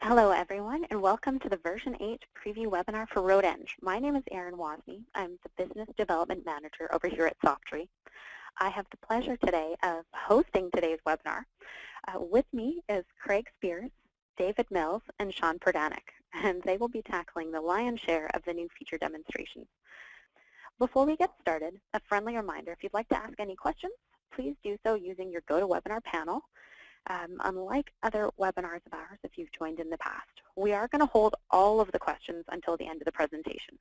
Hello everyone, and welcome to the version 8 preview webinar for RoadEng. My name is Erin Wasney. I'm the Business Development Manager over here at Softree. I have the pleasure today of hosting today's webinar. With me is Craig Spears, David Mills, and Sean Perdanik, and they will be tackling the lion's share of the new feature demonstrations. Before we get started, a friendly reminder, if you'd like to ask any questions, please do so using your GoToWebinar panel. Unlike other webinars of ours, if you've joined in the past, we are going to hold all of the questions until the end of the presentation.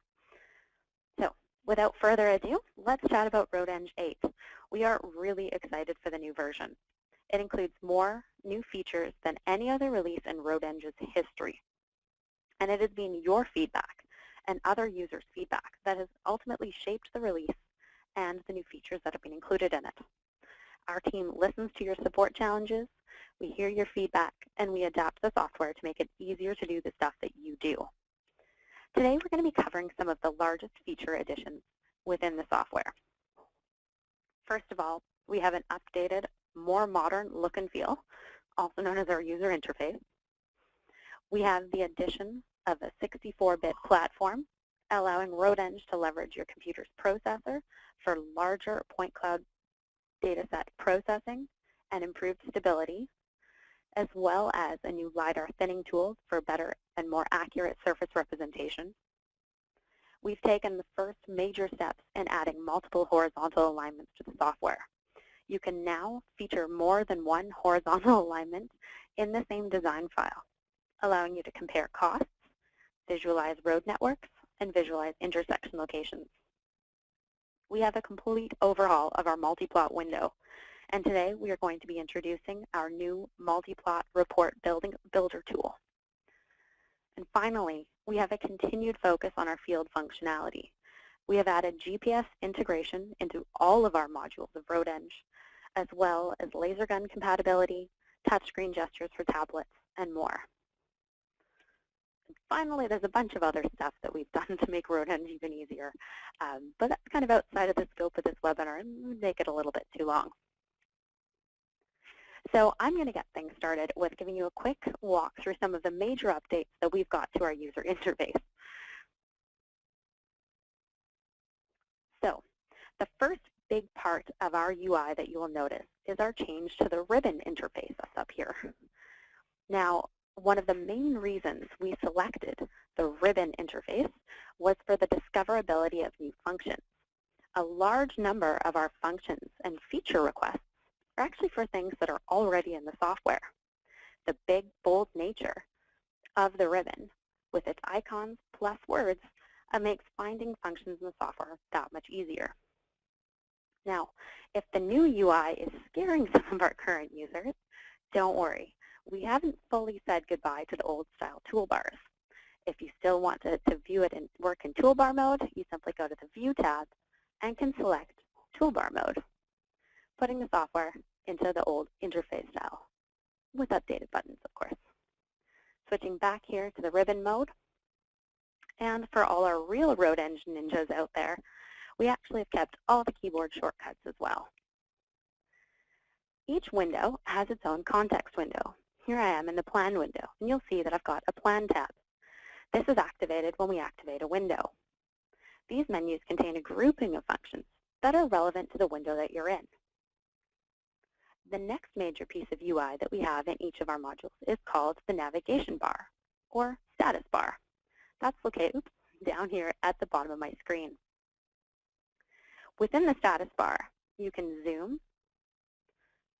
So, without further ado, let's chat about RoadEng 8. We are really excited for the new version. It includes more new features than any other release in RoadEng's history. And it has been your feedback and other users' feedback that has ultimately shaped the release and the new features that have been included in it. Our team listens to your support challenges, we hear your feedback, and we adapt the software to make it easier to do the stuff that you do. Today we're going to be covering some of the largest feature additions within the software. First of all, we have an updated, more modern look and feel, also known as our user interface. We have the addition of a 64-bit platform, allowing RoadEng to leverage your computer's processor for larger point cloud dataset processing and improved stability, as well as a new LiDAR thinning tool for better and more accurate surface representation. We've taken the first major steps in adding multiple horizontal alignments to the software. You can now feature more than one horizontal alignment in the same design file, allowing you to compare costs, visualize road networks, and visualize intersection locations. We have a complete overhaul of our MultiPlot window, and today we are going to be introducing our new MultiPlot report builder tool. And finally, we have a continued focus on our field functionality. We have added GPS integration into all of our modules of RoadEng, as well as laser gun compatibility, touchscreen gestures for tablets, and more. And finally, there's a bunch of other stuff that we've done to make RoadEng even easier, but that's kind of outside of the scope of this webinar and would make it a little bit too long. So I'm going to get things started with giving you a quick walk through some of the major updates that we've got to our user interface. So the first big part of our UI that you will notice is our change to the ribbon interface that's up here. Now, one of the main reasons we selected the ribbon interface was for the discoverability of new functions. A large number of our functions and feature requests are actually for things that are already in the software. The big, bold nature of the ribbon with its icons plus words makes finding functions in the software that much easier. Now, if the new UI is scaring some of our current users, don't worry. We haven't fully said goodbye to the old style toolbars. If you still want to view it and work in toolbar mode, you simply go to the View tab and can select toolbar mode, putting the software into the old interface style with updated buttons, of course. Switching back here to the ribbon mode, and for all our real RoadEng ninjas out there, we actually have kept all the keyboard shortcuts as well. Each window has its own context window. Here I am in the Plan window, and you'll see that I've got a Plan tab. This is activated when we activate a window. These menus contain a grouping of functions that are relevant to the window that you're in. The next major piece of UI that we have in each of our modules is called the navigation bar, or status bar. That's located down here at the bottom of my screen. Within the status bar, you can zoom,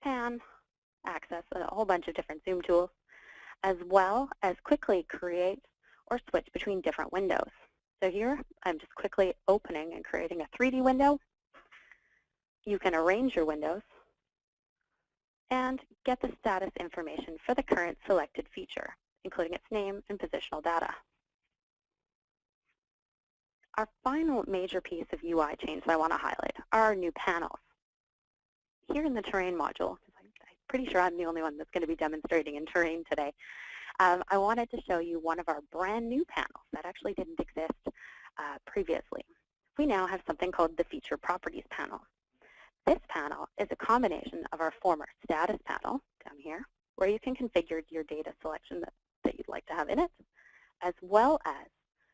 pan, access a whole bunch of different zoom tools, as well as quickly create or switch between different windows. So here, I'm just quickly opening and creating a 3D window. You can arrange your windows and get the status information for the current selected feature, including its name and positional data. Our final major piece of UI change that I want to highlight are our new panels. Here in the terrain module, I'm pretty sure I'm the only one that's going to be demonstrating in terrain today, I wanted to show you one of our brand new panels that actually didn't exist previously. We now have something called the Feature Properties panel. This panel is a combination of our former status panel down here, where you can configure your data selection that that you'd like to have in it, as well as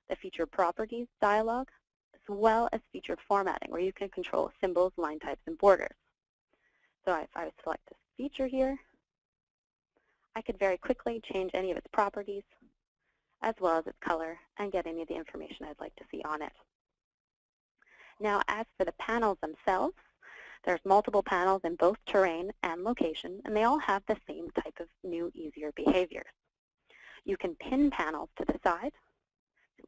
the feature properties dialog, as well as feature formatting, where you can control symbols, line types, and borders. So if I select this feature here, I could very quickly change any of its properties, as well as its color, and get any of the information I'd like to see on it. Now, as for the panels themselves, there's multiple panels in both terrain and location, and they all have the same type of new, easier behaviors. You can pin panels to the side.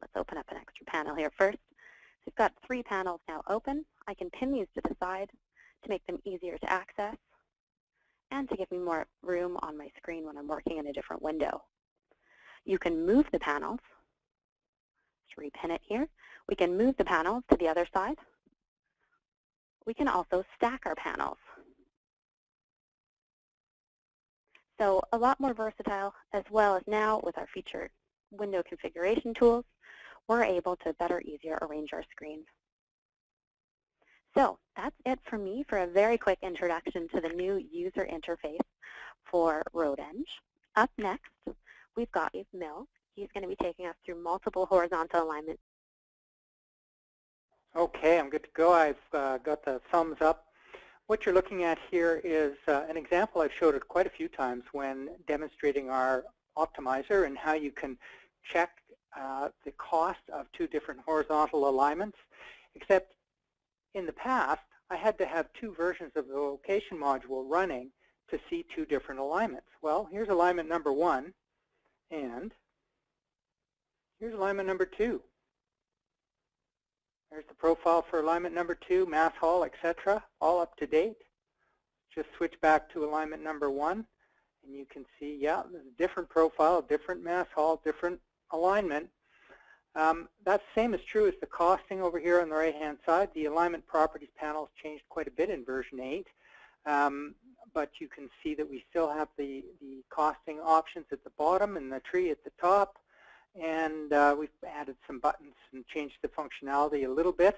Let's open up an extra panel here first. So we've got 3 panels now open. I can pin these to the side to make them easier to access and to give me more room on my screen when I'm working in a different window. You can move the panels. Let's repin it here. We can move the panels to the other side. We can also stack our panels. So a lot more versatile, as well as now with our featured window configuration tools, we're able to better, easier arrange our screen. So that's it for me for a very quick introduction to the new user interface for RoadEng. Up next, we've got Dave Mills. He's going to be taking us through multiple horizontal alignment. Okay, I'm good to go. I've got the thumbs up. What you're looking at here is an example I've showed it quite a few times when demonstrating our optimizer and how you can check the cost of 2 different horizontal alignments, except in the past I had to have 2 versions of the location module running to see 2 different alignments. Well, here's alignment number 1, and here's alignment number 2. There's the profile for alignment number 2, mass haul, etc., all up to date. Just switch back to alignment number 1, and you can see, yeah, there's a different profile, different mass haul, different alignment. That same is true as the costing over here on the right-hand side. The alignment properties panels changed quite a bit in version 8, but you can see that we still have the costing options at the bottom and the tree at the top. And we've added some buttons and changed the functionality a little bit.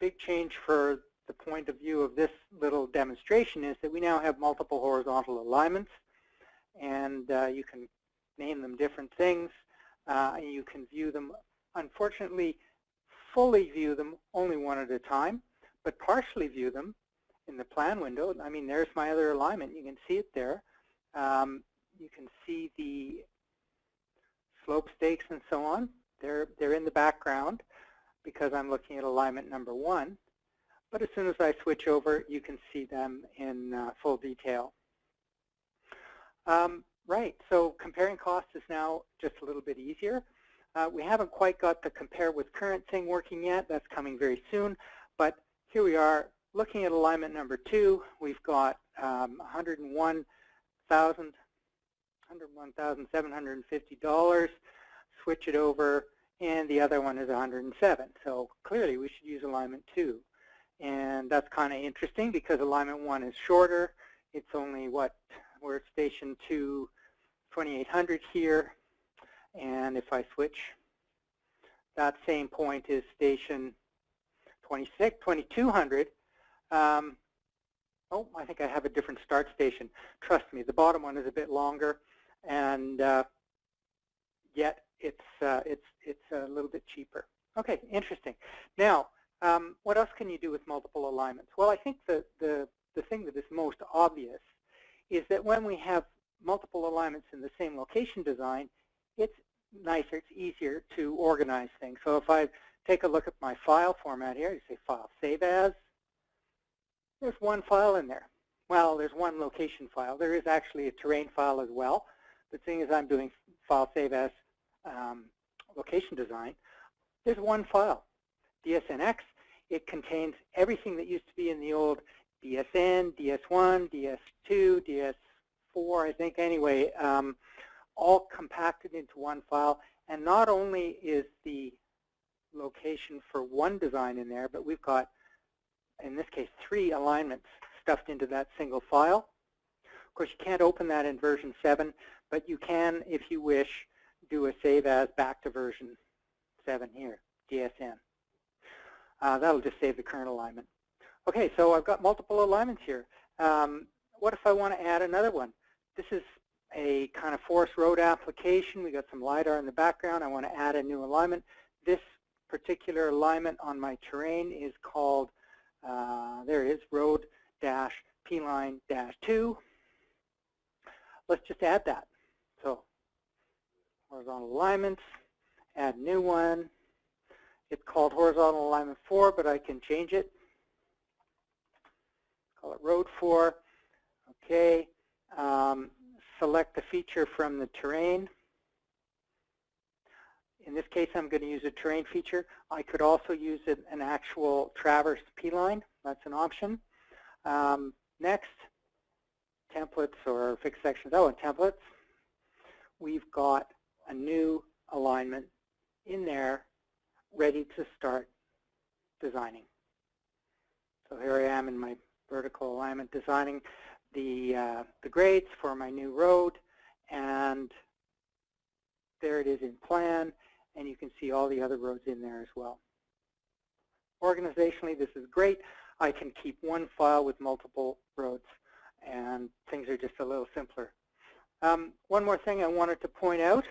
Big change for the point of view of this little demonstration is that we now have multiple horizontal alignments, and you can name them different things. You can view them, unfortunately, fully view them only one at a time, but partially view them in the plan window. I mean, there's my other alignment. You can see it there. You can see the slope stakes and so on. They're in the background because I'm looking at alignment number 1. But as soon as I switch over, you can see them in full detail. Right, so comparing costs is now just a little bit easier. We haven't quite got the compare with current thing working yet. That's coming very soon. But here we are looking at alignment number 2. We've got $101,750. Switch it over, and the other one is 107. So clearly we should use alignment 2. And that's kind of interesting because alignment 1 is shorter. It's only what, we're at station 2, 2800 here. And if I switch, that same point is station 2200. Oh, I think I have a different start station. Trust me, the bottom one is a bit longer, and yet it's a little bit cheaper. Okay, interesting. Now, what else can you do with multiple alignments? Well, I think the thing that is most obvious is that when we have multiple alignments in the same location design, it's nicer, it's easier to organize things. So if I take a look at my file format here, you say File, Save As, there's one file in there. Well, there's one location file. There is actually a terrain file as well. But seeing as I'm doing File, Save As location design, there's one file, DSNX. It contains everything that used to be in the old DSN, DS1, DS2, DS4, I think, anyway, all compacted into one file. And not only is the location for one design in there, but we've got, in this case, 3 alignments stuffed into that single file. Of course, you can't open that in version 7, but you can, if you wish, do a save as back to version 7 here, DSN. That'll just save the current alignment. Okay, so I've got multiple alignments here. What if I want to add another one? This is a kind of forest road application. We got some LiDAR in the background. I want to add a new alignment. This particular alignment on my terrain is called, there it is, road-p-line-2. Let's just add that. So horizontal alignments, add new one. It's called horizontal alignment 4, but I can change it. Call it road 4. Okay. Select the feature from the terrain. In this case, I'm going to use a terrain feature. I could also use an actual traverse P-line. That's an option. Next, templates or fixed sections. Oh, and templates. We've got a new alignment in there ready to start designing. So here I am in my vertical alignment designing the grades for my new road, and there it is in plan, and you can see all the other roads in there as well. Organizationally, this is great. I can keep one file with multiple roads, and things are just a little simpler. One more thing I wanted to point out,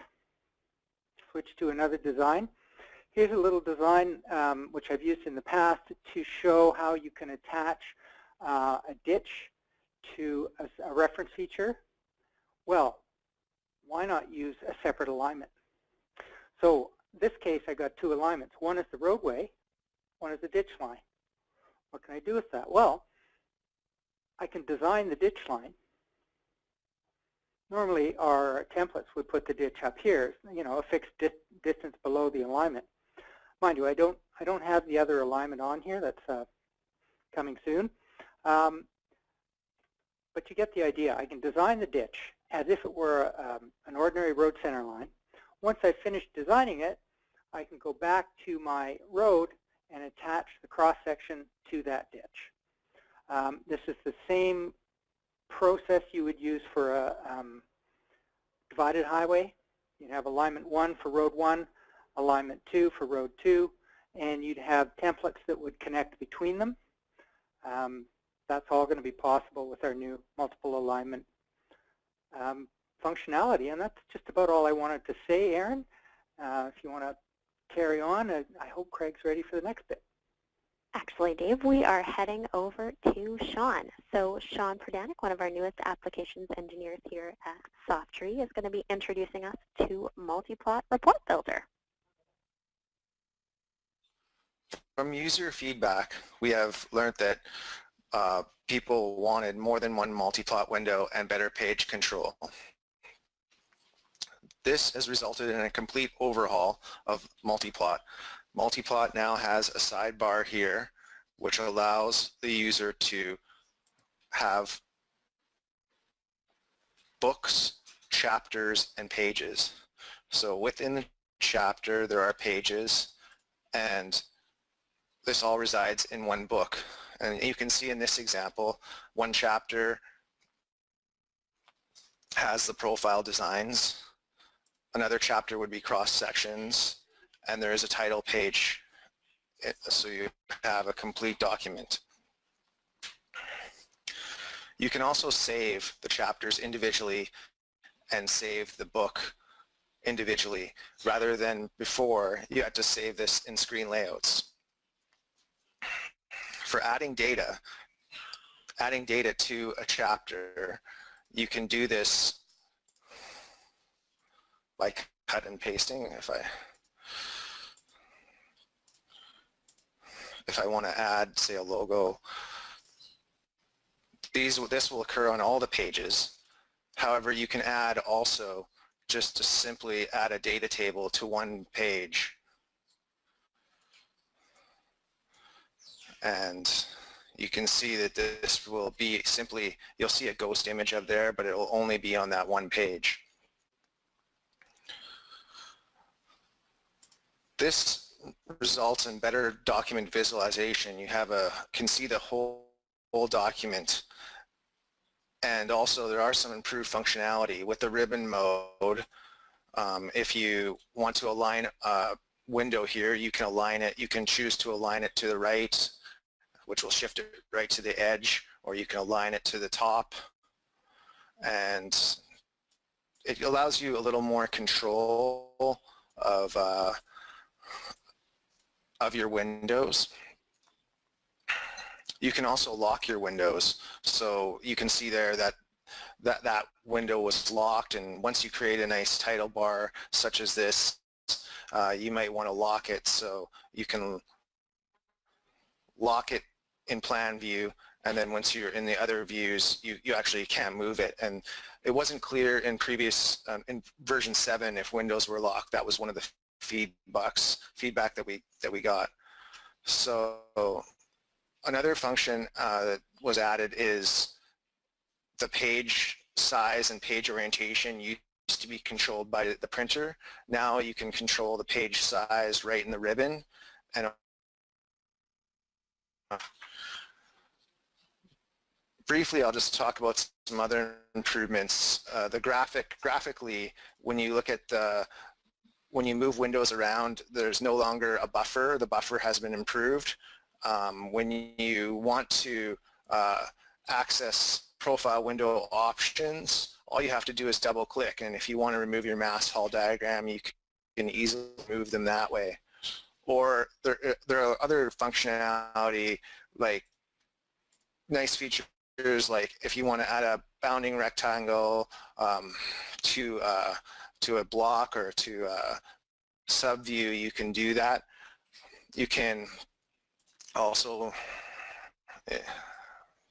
switch to another design. Here's a little design which I've used in the past to show how you can attach a ditch to a reference feature. Well, why not use a separate alignment? So in this case, I got two alignments. One is the roadway, one is the ditch line. What can I do with that? Well, I can design the ditch line. Normally, our templates would put the ditch up here, you know, a fixed distance below the alignment. Mind you, I don't have the other alignment on here. That's coming soon. But you get the idea. I can design the ditch as if it were an ordinary road center line. Once I've finished designing it, I can go back to my road and attach the cross-section to that ditch. This is the same process you would use for a divided highway. You'd have alignment 1 for road 1, alignment 2 for road 2, and you'd have templates that would connect between them. That's all going to be possible with our new multiple alignment functionality, and that's just about all I wanted to say, Aaron. If you want to carry on, I hope Craig's ready for the next bit. Actually, Dave, we are heading over to Sean. So Sean Prodanik, one of our newest applications engineers here at Softree, is going to be introducing us to MultiPlot Report Builder. From user feedback, we have learned that people wanted more than one multi-plot window and better page control. This has resulted in a complete overhaul of MultiPlot. MultiPlot now has a sidebar here which allows the user to have books, chapters, and pages. So within the chapter there are pages, and this all resides in one book. And you can see in this example, one chapter has the profile designs, another chapter would be cross sections, and there is a title page, so you have a complete document. You can also save the chapters individually and save the book individually, rather than before you had to save this in screen layouts. For adding data to a chapter, you can do this by cut and pasting. If I want to add, say, a logo, this will occur on all the pages. However, you can add also just to simply add a data table to one page. And you can see that this will be simply, you'll see a ghost image up there, but it will only be on that one page. This results in better document visualization. You can see the whole document. And also there are some improved functionality with the ribbon mode. If you want to align a window here, you can align it. You can choose to align it to the right, which will shift it right to the edge, or you can align it to the top. And it allows you a little more control of your windows. You can also lock your windows, so you can see there that that window was locked, and once you create a nice title bar such as this, you might want to lock it, so you can lock it in plan view, and then once you're in the other views, you actually can't move it. And it wasn't clear in previous, in version 7 if windows were locked. That was one of the feedback that we got. So another function that was added is the page size and page orientation used to be controlled by the printer. Now you can control the page size right in the ribbon. And briefly, I'll just talk about some other improvements. Graphically, when you look at when you move windows around, there's no longer a buffer. The buffer has been improved. When you want to access profile window options, all you have to do is double click, and if you want to remove your mass hall diagram, you can easily move them that way. Or there are other functionality, like nice features like if you want to add a bounding rectangle to a block or to a subview, you can do that. You can also,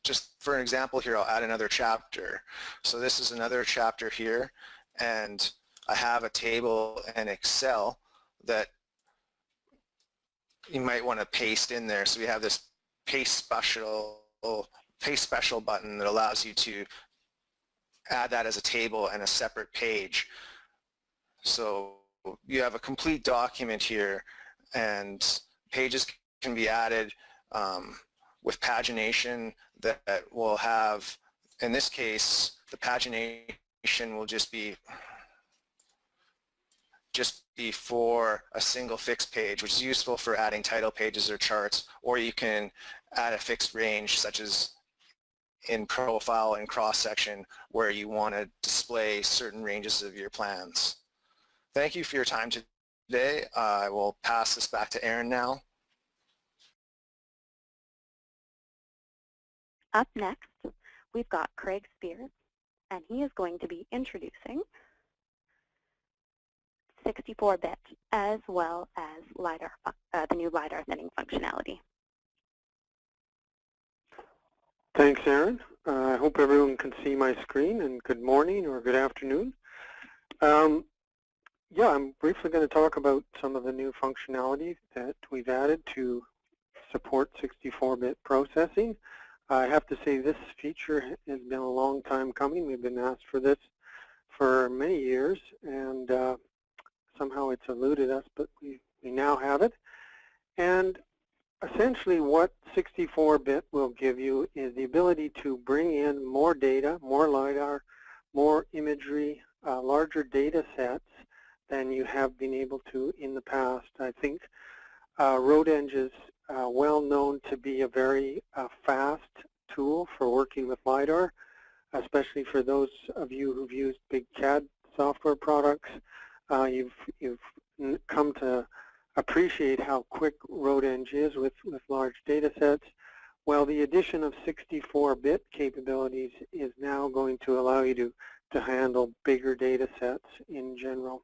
just for an example here, I'll add another chapter. So this is another chapter here, and I have a table in Excel that you might want to paste in there. So we have this paste special button that allows you to add that as a table and a separate page. So you have a complete document here, and pages can be added with pagination that will have, in this case, the pagination will just be for a single fixed page, which is useful for adding title pages or charts, or you can add a fixed range, such as in profile and cross-section, where you want to display certain ranges of your plans. Thank you for your time today. I will pass this back to Erin now. Up next, we've got Craig Spears, and he is going to be introducing 64-bit as well as LiDAR, the new LiDAR thinning functionality. Thanks, Erin. I hope everyone can see my screen, and good morning or good afternoon. Yeah, I'm briefly going to talk about some of the new functionality that we've added to support 64-bit processing. I have to say this feature has been a long time coming. We've been asked for this for many years, and somehow it's eluded us, but we now have it. And essentially what 64-bit will give you is the ability to bring in more data, more LiDAR, more imagery, larger data sets than you have been able to in the past. I think RoadEng is well known to be a very fast tool for working with LiDAR, especially for those of you who've used big CAD software products. You've come to appreciate how quick RoadEng is with large data sets. Well, the addition of 64-bit capabilities is now going to allow you to handle bigger data sets in general.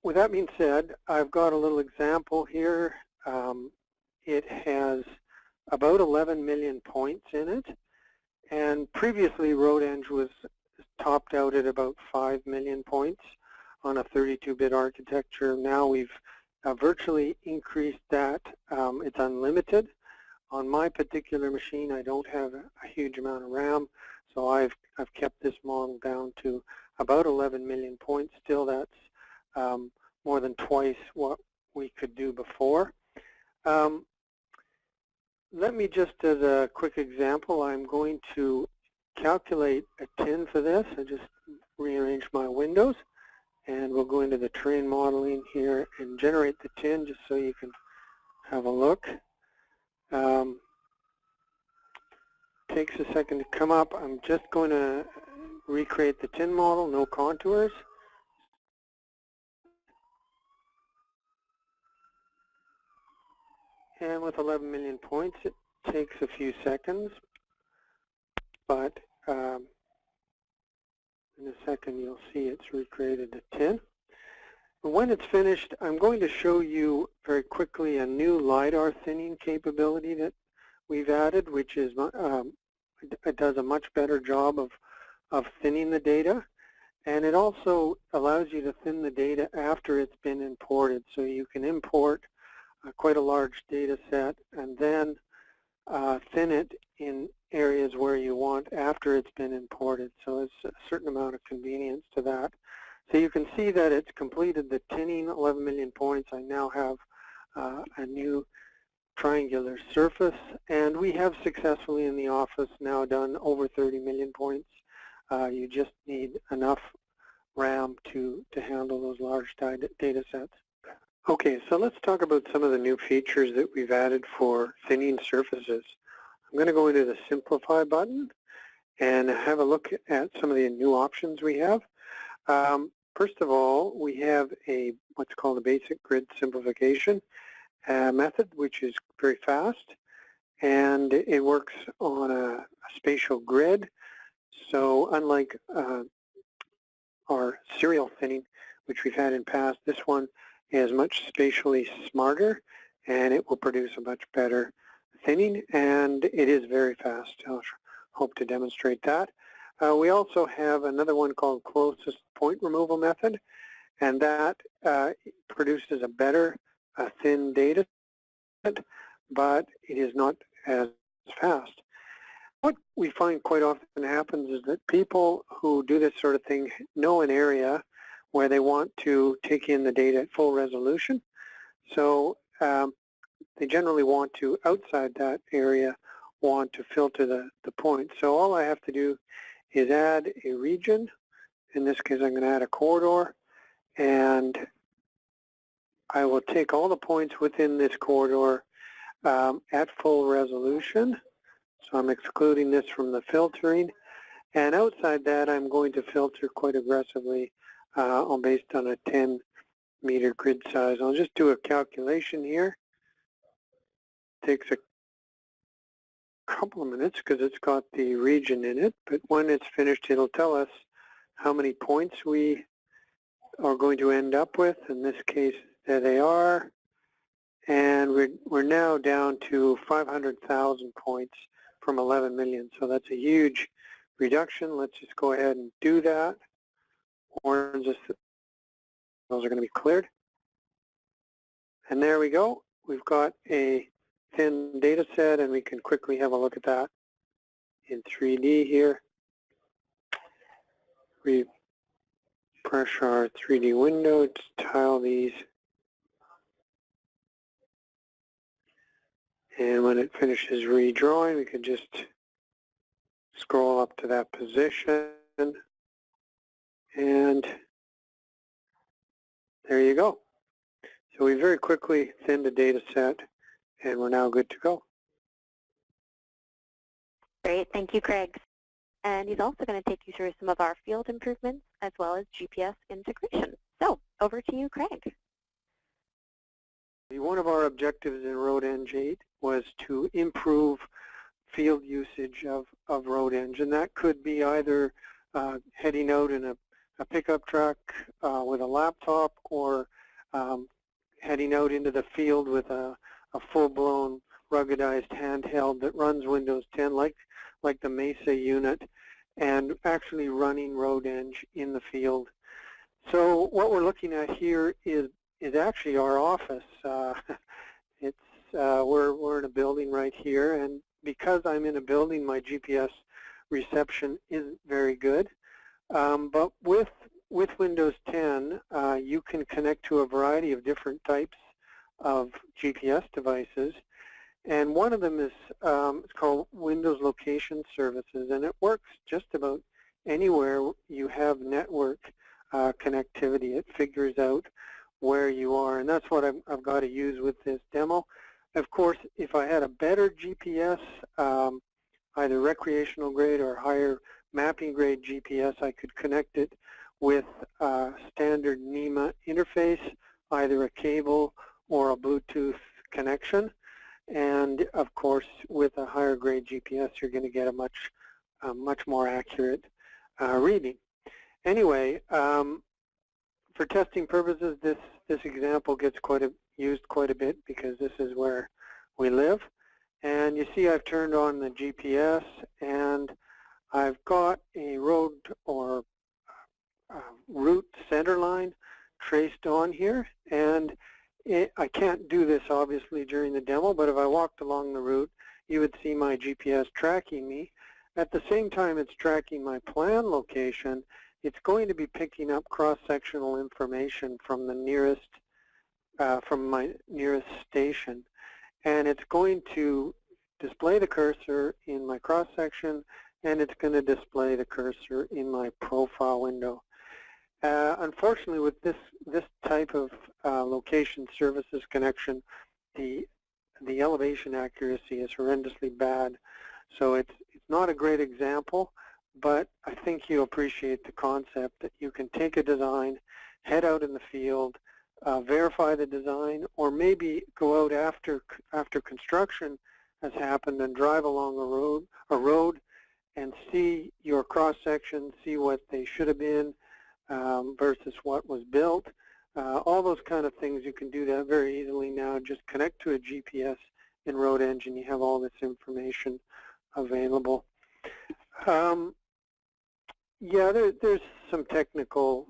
With that being said, I've got a little example here. It has about 11 million points in it, and previously RoadEng was topped out at about 5 million points on a 32-bit architecture. Now we've virtually increased that. It's unlimited. On my particular machine, I don't have a huge amount of RAM, so I've kept this model down to about 11 million points. Still, that's more than twice what we could do before. Let me just, as a quick example, I'm going to calculate a tin for this. I just rearrange my windows, and we'll go into the terrain modeling here and generate the tin just so you can have a look. Takes a second to come up. I'm just going to recreate the tin model, no contours. And with 11 million points, it takes a few seconds, but in a second you'll see it's recreated the tin. When it's finished, I'm going to show you very quickly a new LiDAR thinning capability that we've added, which is it does a much better job of thinning the data, and it also allows you to thin the data after it's been imported. So you can import quite a large data set and then thin it in areas where you want after it's been imported. So there's a certain amount of convenience to that. So you can see that it's completed the tinning, 11 million points. I now have a new triangular surface, and we have successfully in the office now done over 30 million points. You just need enough RAM to handle those large data sets. Okay, so let's talk about some of the new features that we've added for thinning surfaces. I'm going to go into the Simplify button and have a look at some of the new options we have. First of all, we have what's called a basic grid simplification method, which is very fast, and it works on a spatial grid. So unlike our serial thinning, which we've had in past, this one is much spatially smarter, and it will produce a much better thinning, and it is very fast. I'll hope to demonstrate that. We also have another one called closest point removal method, and that produces a better thin data set, but it is not as fast. What we find quite often happens is that people who do this sort of thing know an area where they want to take in the data at full resolution. So they generally want to, outside that area, want to filter the point. So all I have to do is add a region. In this case, I'm going to add a corridor, and I will take all the points within this corridor at full resolution. So I'm excluding this from the filtering. And outside that, I'm going to filter quite aggressively based on a 10-meter grid size. I'll just do a calculation here. Takes a couple of minutes because it's got the region in it, but when it's finished, it'll tell us how many points we are going to end up with. In this case, there they are, and we're now down to 500,000 points from 11 million, so that's a huge reduction. Let's just go ahead and do that. Warns us that those are going to be cleared, and there we go. We've got a thin data set, and we can quickly have a look at that in 3D here. Refresh our 3D window to tile these, and when it finishes redrawing, we can just scroll up to that position, and there you go. So we very quickly thinned a data set, and we're now good to go. Great, thank you, Craig. And he's also going to take you through some of our field improvements as well as GPS integration. So, over to you, Craig. One of our objectives in RoadEng 8 was to improve field usage of RoadEng, and that could be either heading out in a pickup truck with a laptop, or heading out into the field with a full-blown ruggedized handheld that runs Windows 10 like the Mesa unit, and actually running RoadEng in the field. So what we're looking at here is actually our office. We're in a building right here, and because I'm in a building, my GPS reception isn't very good. But with Windows 10, you can connect to a variety of different types of GPS devices, and one of them is it's called Windows Location Services, and it works just about anywhere you have network connectivity. It figures out where you are, and that's what I've got to use with this demo. Of course, if I had a better GPS, either recreational grade or higher mapping grade GPS, I could connect it with a standard NEMA interface, either a cable or a Bluetooth connection. And of course, with a higher grade GPS, you're going to get a much more accurate reading. Anyway, for testing purposes, this example gets used quite a bit because this is where we live. And you see I've turned on the GPS, and I've got a road or route center line traced on here. And I can't do this obviously during the demo, but if I walked along the route, you would see my GPS tracking me. At the same time it's tracking my plan location, it's going to be picking up cross-sectional information from the nearest, from my nearest station. And it's going to display the cursor in my cross-section, and it's going to display the cursor in my profile window. Unfortunately, with this type of location services connection, the elevation accuracy is horrendously bad. So it's not a great example, but I think you appreciate the concept that you can take a design, head out in the field, verify the design, or maybe go out after construction has happened and drive along a road and see your cross-section, see what they should have been versus what was built. All those kind of things, you can do that very easily now. Just connect to a GPS in RoadEng and you have all this information available. Yeah, there's some technical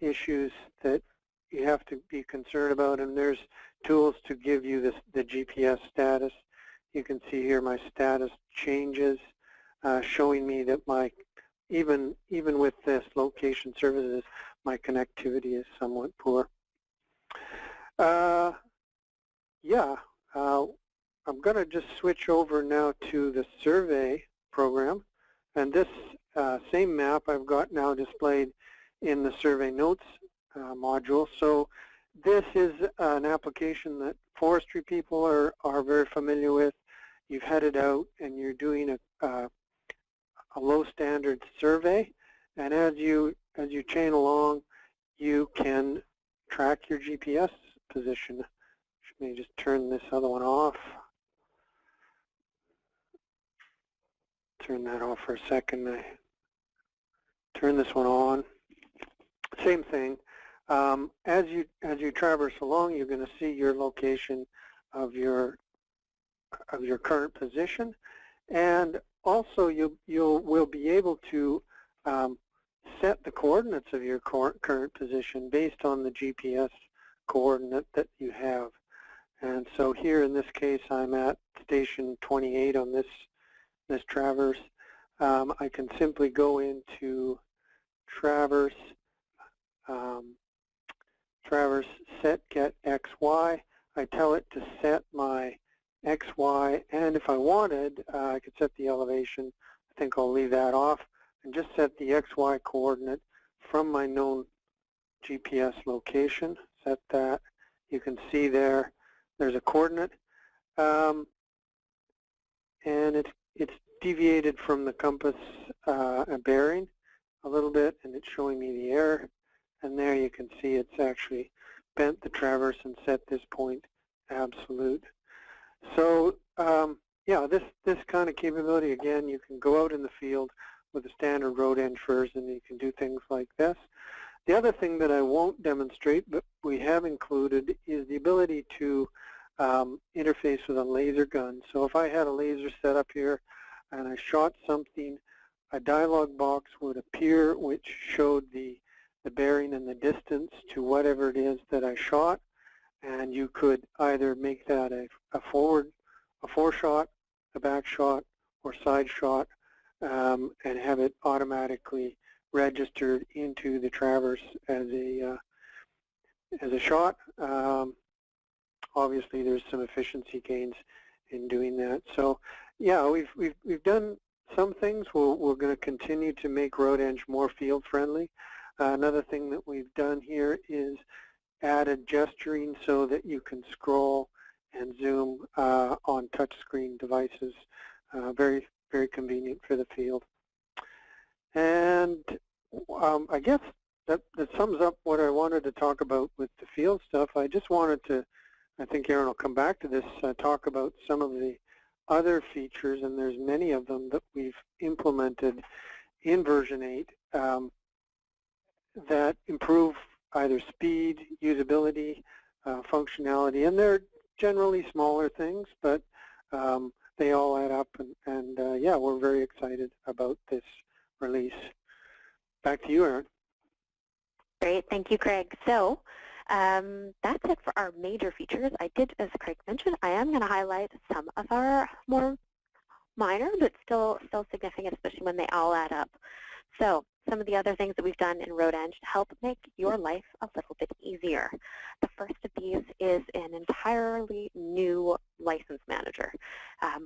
issues that you have to be concerned about, and there's tools to give you the GPS status. You can see here my status changes, showing me that even with this location services, my connectivity is somewhat poor. Yeah, I'm going to just switch over now to the survey program, and this same map I've got now displayed in the survey notes module. So this is an application that forestry people are very familiar with. You've headed out and you're doing a low standard survey, and as you chain along, you can track your GPS position. Let me just turn this other one off. Turn that off for a second. I turn this one on. Same thing. As you traverse along, you're going to see your location of your current position, and also you will be able to set the coordinates of your current position based on the GPS coordinate that you have. And so here in this case, I'm at station 28 on this traverse. I can simply go into traverse set get XY. I tell it to set my XY, and if I wanted, I could set the elevation. I think I'll leave that off and just set the XY coordinate from my known GPS location. Set that. You can see there's a coordinate, and it's deviated from the compass bearing a little bit, and it's showing me the error. And there you can see it's actually bent the traverse and set this point absolute. So yeah, this kind of capability, again, you can go out in the field with a standard RoadEng version and you can do things like this. The other thing that I won't demonstrate, but we have included, is the ability to interface with a laser gun. So if I had a laser set up here and I shot something, a dialog box would appear which showed the bearing and the distance to whatever it is that I shot, and you could either make that a foreshot, a back shot, or side shot, and have it automatically registered into the traverse as a shot. Obviously, there's some efficiency gains in doing that. So, yeah, we've done some things. We're going to continue to make RoadEng more field friendly. Another thing that we've done here is added gesturing so that you can scroll and zoom on touchscreen devices. Very, very convenient for the field. And I guess that sums up what I wanted to talk about with the field stuff. I just wanted to, I think Aaron will come back to this, talk about some of the other features, and there's many of them that we've implemented in version 8 that improve either speed, usability, functionality, and they're generally smaller things, but they all add up, and yeah, we're very excited about this release. Back to you, Aaron. Great, thank you, Craig. So that's it for our major features. I did, as Craig mentioned, I am going to highlight some of our more minor, but still significant, especially when they all add up. So some of the other things that we've done in RoadEng to help make your life a little bit easier. The first of these is an entirely new license manager.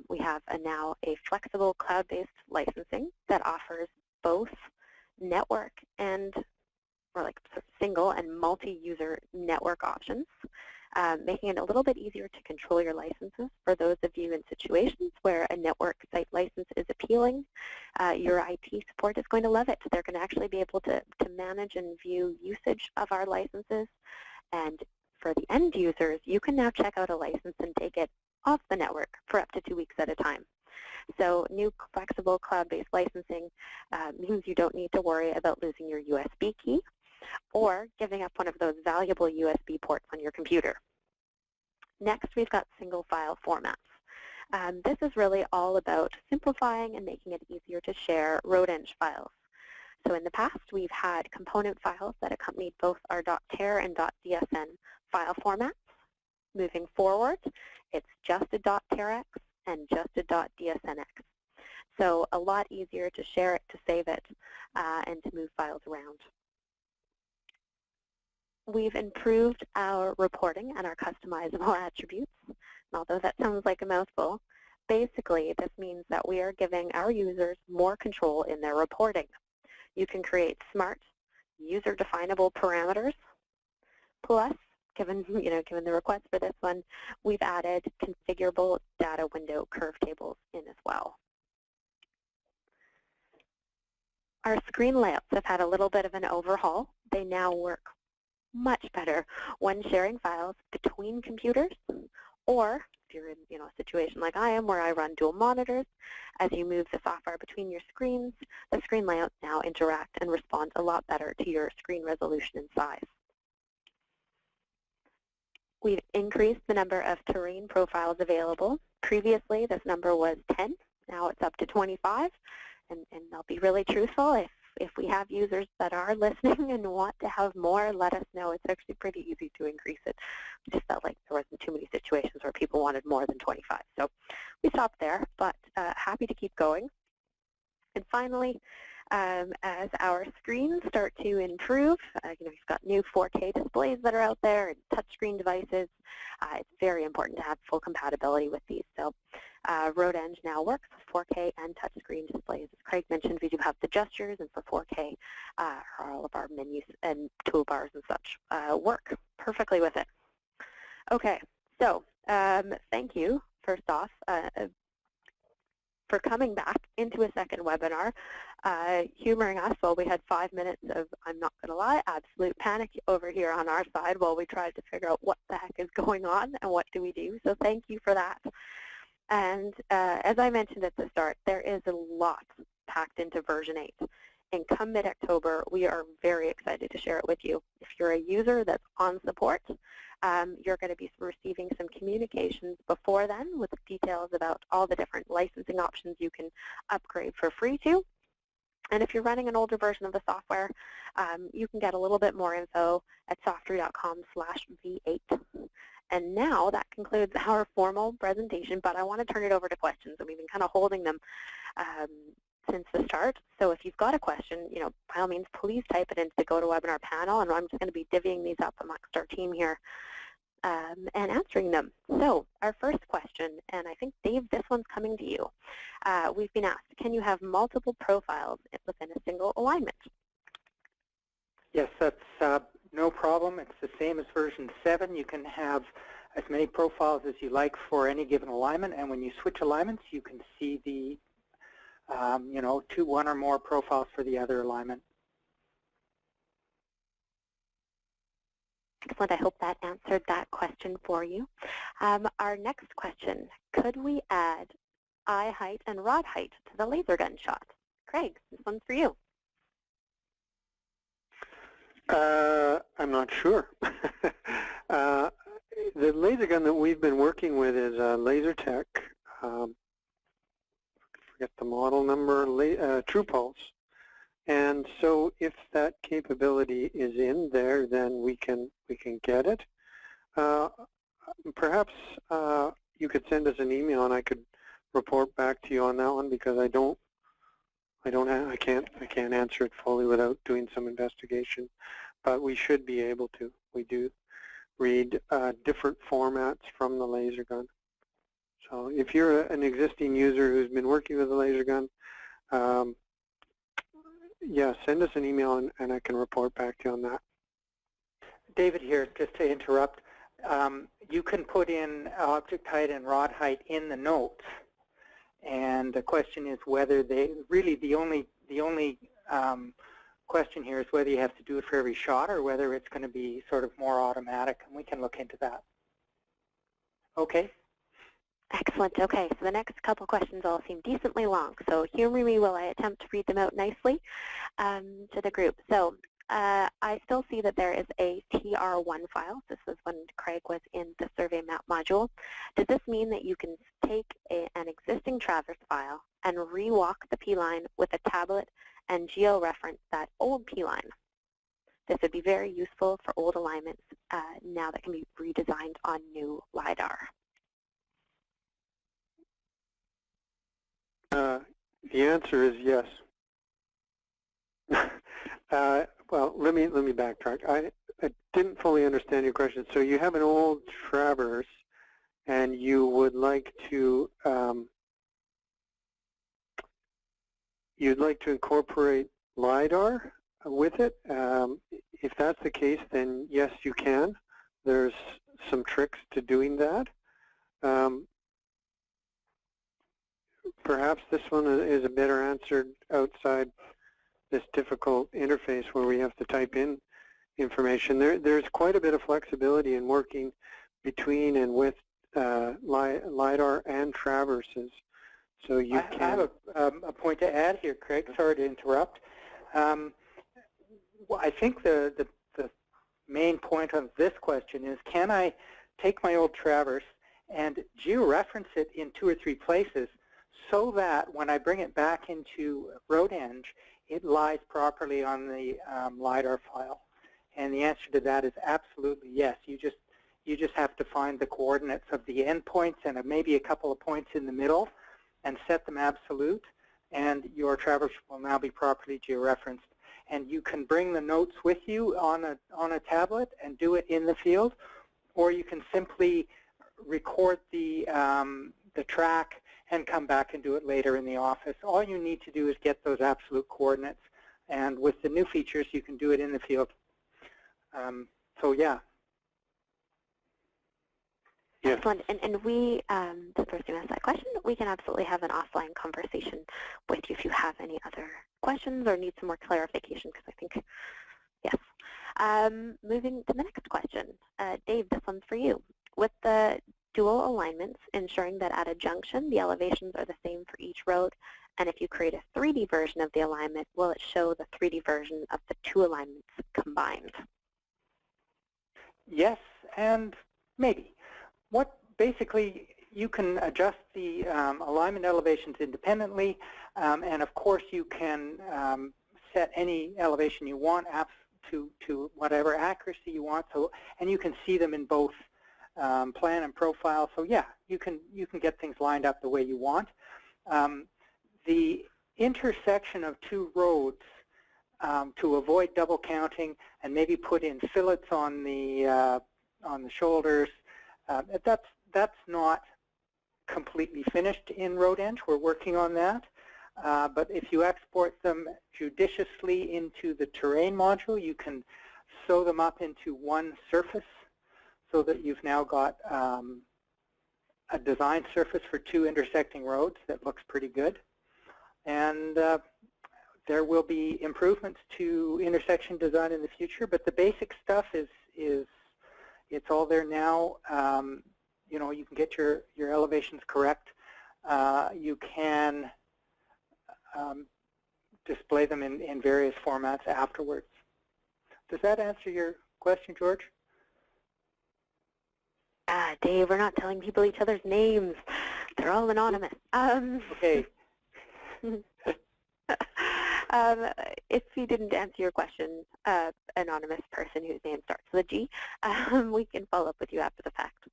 We have now a flexible cloud-based licensing that offers both network and single and multi-user network options, making it a little bit easier to control your licenses for those of you in situations where a network site license is appealing. Your IT support is going to love it. They're going to actually be able to manage and view usage of our licenses. And for the end users, you can now check out a license and take it off the network for up to 2 weeks at a time. So new flexible cloud-based licensing means you don't need to worry about losing your USB key or giving up one of those valuable USB ports on your computer. Next, we've got single file formats. This is really all about simplifying and making it easier to share RoadEng files. So in the past, we've had component files that accompanied both our .tar and .dsn file formats. Moving forward, it's just a .tarx and just a .dsnx. So a lot easier to share it, to save it, and to move files around. We've improved our reporting and our customizable attributes. And although that sounds like a mouthful, basically this means that we are giving our users more control in their reporting. You can create smart, user-definable parameters. Plus, given the request for this one, we've added configurable data window curve tables in as well. Our screen layouts have had a little bit of an overhaul. They now work much better when sharing files between computers, or if you're in a situation like I am where I run dual monitors, as you move the software between your screens, the screen layouts now interact and respond a lot better to your screen resolution and size. We've increased the number of terrain profiles available. Previously, this number was 10. Now it's up to 25. And I'll be really truthful. If we have users that are listening and want to have more, let us know. It's actually pretty easy to increase it. We just felt like there wasn't too many situations where people wanted more than 25. So we stopped there, but happy to keep going. And finally, as our screens start to improve, we've got new 4K displays that are out there and touchscreen devices. It's very important to have full compatibility with these. So RoadEng now works with 4K and touchscreen displays. As Craig mentioned, we do have the gestures, and for 4K, all of our menus and toolbars and such work perfectly with it. Okay, so thank you, first off, for coming back into a second webinar, humoring us while we had 5 minutes of, I'm not going to lie, absolute panic over here on our side while we tried to figure out what the heck is going on and what do we do. So thank you for that. And as I mentioned at the start, there is a lot packed into version 8. And come mid-October, we are very excited to share it with you. If you're a user that's on support, you're going to be receiving some communications before then with details about all the different licensing options you can upgrade for free to. And if you're running an older version of the software, you can get a little bit more info at softree.com/v8. And now that concludes our formal presentation, but I want to turn it over to questions, and we've been kind of holding them since the start. So if you've got a question, by all means, please type it into the GoToWebinar panel, and I'm just going to be divvying these up amongst our team here and answering them. So our first question, and I think, Dave, this one's coming to you. We've been asked, can you have multiple profiles within a single alignment? Yes, that's no problem. It's the same as version 7. You can have as many profiles as you like for any given alignment, and when you switch alignments, you can see the you know, one or more profiles for the other alignment. Excellent. I hope that answered that question for you. Our next question, could we add eye height and rod height to the laser gun shot? Craig, this one's for you. I'm not sure. The laser gun that we've been working with is LaserTech. Forget the model number, True Pulse. And so if that capability is in there, then we can get it. Perhaps you could send us an email and I could report back to you on that one, because I can't answer it fully without doing some investigation. But we should be able to. We do read different formats from the laser gun. So if you're an existing user who's been working with the laser gun, yeah, send us an email and I can report back to you on that. David here, just to interrupt. You can put in object height and rod height in the notes, and the question is whether they really the only question here is whether you have to do it for every shot or whether it's going to be sort of more automatic, and we can look into that. Okay. Excellent. Okay, so the next couple questions all seem decently long, so humor me while I attempt to read them out nicely to the group. So I still see that there is a TR1 file. This is when Craig was in the survey map module. Does this mean that you can take an existing traverse file and rewalk the P-line with a tablet and georeference that old P-line? This would be very useful for old alignments now that can be redesigned on new LiDAR. The answer is yes. Well, let me backtrack. I didn't fully understand your question. So you have an old traverse, and you would like to incorporate LiDAR with it. If that's the case, then yes, you can. There's some tricks to doing that. Perhaps this one is a better answered outside this difficult interface where we have to type in information. There's quite a bit of flexibility in working between and with LiDAR and traverses. So you can. I have a point to add here, Craig. Sorry to interrupt. Well, I think the main point of this question is, can I take my old traverse and georeference it in 2 or 3 places so that when I bring it back into RoadEng, it lies properly on the LiDAR file? And the answer to that is absolutely yes. You just have to find the coordinates of the endpoints and maybe a couple of points in the middle and set them absolute, and your traverse will now be properly georeferenced. And you can bring the notes with you on a tablet and do it in the field, or you can simply record the track and come back and do it later in the office. All you need to do is get those absolute coordinates, and with the new features, you can do it in the field. So yeah. Yes. Excellent. And we, the person who asked that question, we can absolutely have an offline conversation with you if you have any other questions or need some more clarification, because I think, yes. Moving to the next question. Dave, this one's for you. With the dual alignments, ensuring that at a junction, the elevations are the same for each road, and if you create a 3D version of the alignment, will it show the 3D version of the 2 alignments combined? Yes, and maybe. Basically, you can adjust the alignment elevations independently, and of course you can set any elevation you want to whatever accuracy you want. So, and you can see them in both plan and profile. So yeah, you can get things lined up the way you want. The intersection of 2 roads, to avoid double counting and maybe put in fillets on the shoulders, that's not completely finished in RoadEng. We're working on that. But if you export them judiciously into the terrain module, you can sew them up into one surface so that you've now got a design surface for 2 intersecting roads that looks pretty good. And there will be improvements to intersection design in the future, but the basic stuff is it's all there now. You know, you can get your elevations correct. You can display them in various formats afterwards. Does that answer your question, George? Dave, we're not telling people each other's names. They're all anonymous. Okay. If he didn't answer your question, anonymous person whose name starts with a G, we can follow up with you after the fact.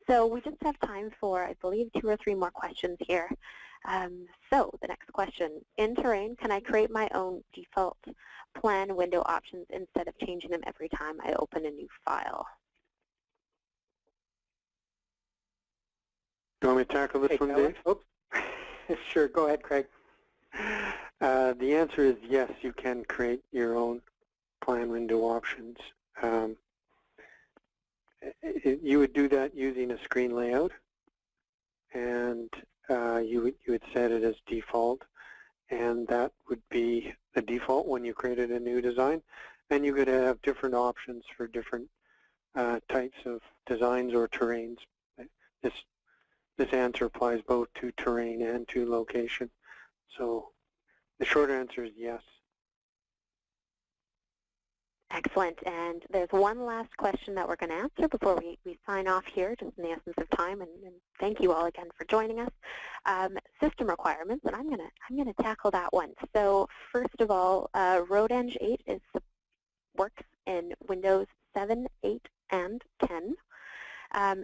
So we just have time for, I believe, 2 or 3 more questions here. So the next question, in terrain, can I create my own default plan window options instead of changing them every time I open a new file? Do you want me to tackle this one, Dave? Oops. Sure, go ahead, Craig. The answer is yes, you can create your own plan window options. You would do that using a screen layout, and you would set it as default, and that would be the default when you created a new design. And you could have different options for different types of designs or terrains. This answer applies both to terrain and to location. So the short answer is yes. Excellent. And there's one last question that we're going to answer before we sign off here, just in the essence of time. And thank you all again for joining us. System requirements, and I'm going to tackle that one. So first of all, RoadEng 8 works in Windows 7, 8, and 10.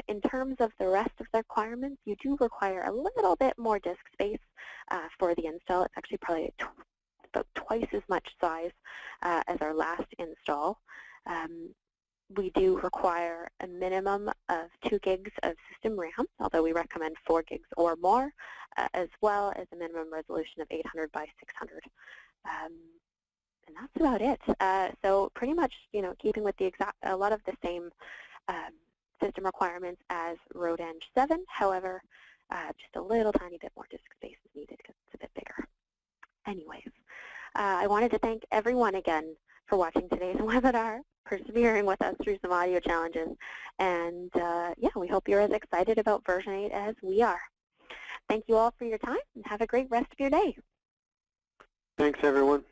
In terms of the rest of the requirements, you do require a little bit more disk space for the install. It's actually probably about twice as much size as our last install. We do require a minimum of 2 gigs of system RAM, although we recommend 4 gigs or more, as well as a minimum resolution of 800 by 600. And that's about it. So pretty much, you know, keeping with a lot of the same system requirements as RoadEng 7. However, just a little tiny bit more disk space is needed because it's a bit bigger. Anyways, I wanted to thank everyone again for watching today's webinar, persevering with us through some audio challenges, and yeah, we hope you're as excited about version 8 as we are. Thank you all for your time, and have a great rest of your day. Thanks, everyone.